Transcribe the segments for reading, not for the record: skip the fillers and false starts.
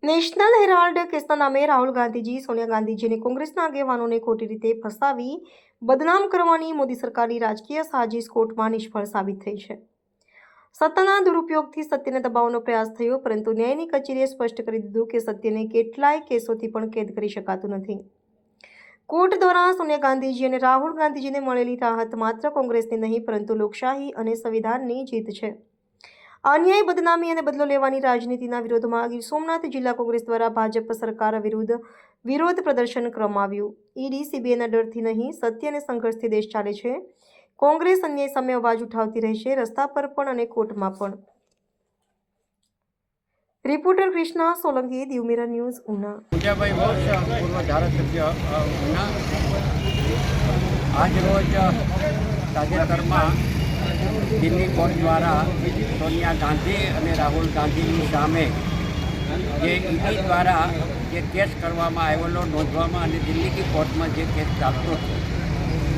National Herald કેસના નામે રાહુલ ગાંધીજી, સોનિયા ગાંધીજી અને કોંગ્રેસના આગેવાનોને ખોટી રીતે ફસાવી બદનામ કરવાની મોદી સરકારની રાજકીય સાજિશ કોર્ટમાં નિષ્ફળ સાબિત થઈ છે. સત્તાના દુરુપયોગથી સત્યને દબાવવાનો પ્રયાસ થયો, પરંતુ ન્યાયની કચેરીએ સ્પષ્ટ કરી દીધું કે સત્યને કેટલાય કેસોથી પણ કેદ કરી શકાતું નથી. કોર્ટ દ્વારા સોનિયા ગાંધીજી અને રાહુલ ગાંધીજીને મળેલી રાહત માત્ર કોંગ્રેસની નહીં, પરંતુ લોકશાહી અને સંવિધાનની જીત છે. અન્યાય, બદનામી અને બદલો લેવાની રાજનીતિના વિરોધમાં ગીર સોમનાથ જિલ્લા કોંગ્રેસ દ્વારા ભાજપ સરકાર વિરુદ્ધ વિરોધ પ્રદર્શન કરવામાં આવ્યું. ઈડી, સીબીઆઈના ડરથી નહીં, સત્ય અને સંઘર્ષથી દેશ ચાલે છે. કોંગ્રેસ અન્યાય સામે અવાજ ઉઠાવતી રહેશે, રસ્તા પર પણ અને કોર્ટમાં પણ. Reporter Krishna Solanki, Diu mirror news, Una. Pujabhai Vansh, પૂર્વ ધારાસભ્ય ઉના. આજ રોજ તાજેતરમાં દિલ્હી કોર્ટ દ્વારા સોનિયા ગાંધી અને રાહુલ ગાંધીની સામે જે ઈડી દ્વારા જે કેસ કરવામાં આવેલો, નોંધવામાં અને દિલ્હીની કોર્ટમાં જે કેસ ચાલતો છે,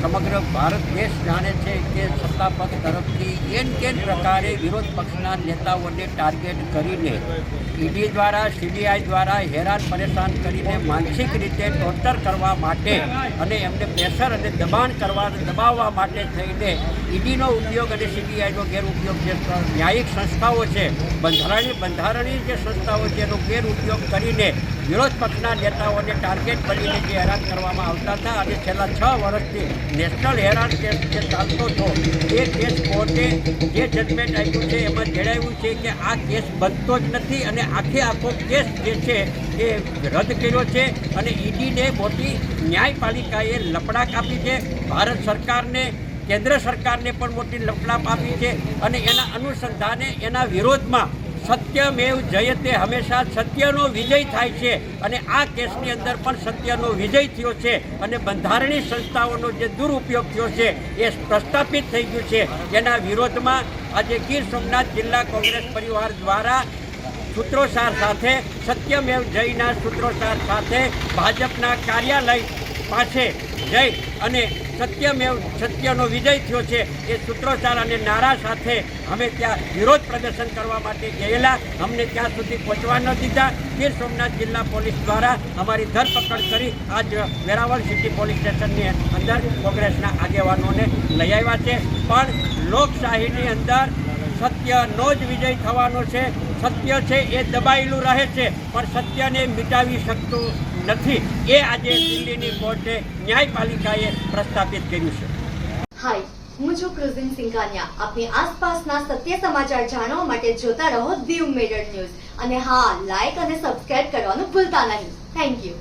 સમગ્ર ભારત દેશ જાણે છે કે સત્તા પક્ષ તરફથી કેન પ્રકારે વિરોધ પક્ષના નેતાઓને ટાર્ગેટ કરીને ઈડી દ્વારા, સીબીઆઈ દ્વારા હેરાન પરેશાન કરીને માનસિક રીતે ટોર્ચર કરવા માટે અને એમને પ્રેશર અને દબાવવા માટે થઈને ઈડીનો ઉપયોગ અને સીબીઆઈનો ગેરઉપયોગ, જે ન્યાયિક સંસ્થાઓ છે, બંધારણીય જે સંસ્થાઓ છે, એનો ગેરઉપયોગ કરીને વિરોધ પક્ષના નેતાઓને ટાર્ગેટ બનીને જે હેરાન કરવામાં આવતા હતા. અને છેલ્લા 6 વર્ષથી નેશનલ હેરાન કેસ જે ચાલતો હતો, એ કેસ કોર્ટે જે જજમેન્ટ આપ્યું છે એમાં જણાવ્યું છે કે આ કેસ બનતો જ નથી અને આખો કેસ જે છે એ રદ કર્યો છે. અને ઈડીને મોટી ન્યાયપાલિકાએ લપડાક આપી છે. ભારત સરકારને, કેન્દ્ર સરકારને પણ મોટી લપડાપ આપી છે. અને એના અનુસંધાને એના વિરોધમાં સત્યમેવ જયતે, હંમેશા સત્યનો વિજય થાય છે. અને આ કેસની અંદર પણ સત્યનો વિજય થયો છે અને બંધારણીય સંસ્થાઓનો જે દુરુપયોગ થયો છે એ પ્રસ્થાપિત થઈ ગયું છે. એના વિરોધમાં આજે ગીર સોમનાથ જિલ્લા કોંગ્રેસ પરિવાર દ્વારા સૂત્રોચ્ચાર સાથે, સત્યમેવ જયના સૂત્રોચ્ચાર સાથે ભાજપના કાર્યાલય પાસે જઈ અને સત્યનો વિજય થયો છે એ સૂત્રોચ્ચાર અને નારા સાથે અમે ત્યાં વિરોધ પ્રદર્શન કરવા માટે ગયેલા. અમને ત્યાં સુધી પહોંચવા ન દીધા. ગીર સોમનાથ જિલ્લા પોલીસ દ્વારા અમારી ધરપકડ કરી આજ વેરાવળ સિટી પોલીસ સ્ટેશનની અંદર કોંગ્રેસના આગેવાનોને લઈ આવ્યા છે. પણ લોકશાહીની અંદર સત્યનો જ વિજય થવાનો છે. સત્ય છે એ દબાયેલું રહે છે, પણ સત્યને મિટાવી શકતું નથી. એ આજે દિલ્હીની કોર્ટે, ન્યાયપાલિકાએ પ્રસ્થાપિત કર્યું છે. હાય, હું છું ક્રુઝિન સિંઘાનિયા. આપની આસપાસના સત્ય સમાચાર જાણવા માટે જોતા રહો દીવ મિરર ન્યૂઝ. અને હા, લાઈક અને સબસ્ક્રાઇબ કરવાનું ભૂલતા નહીં. Thank you.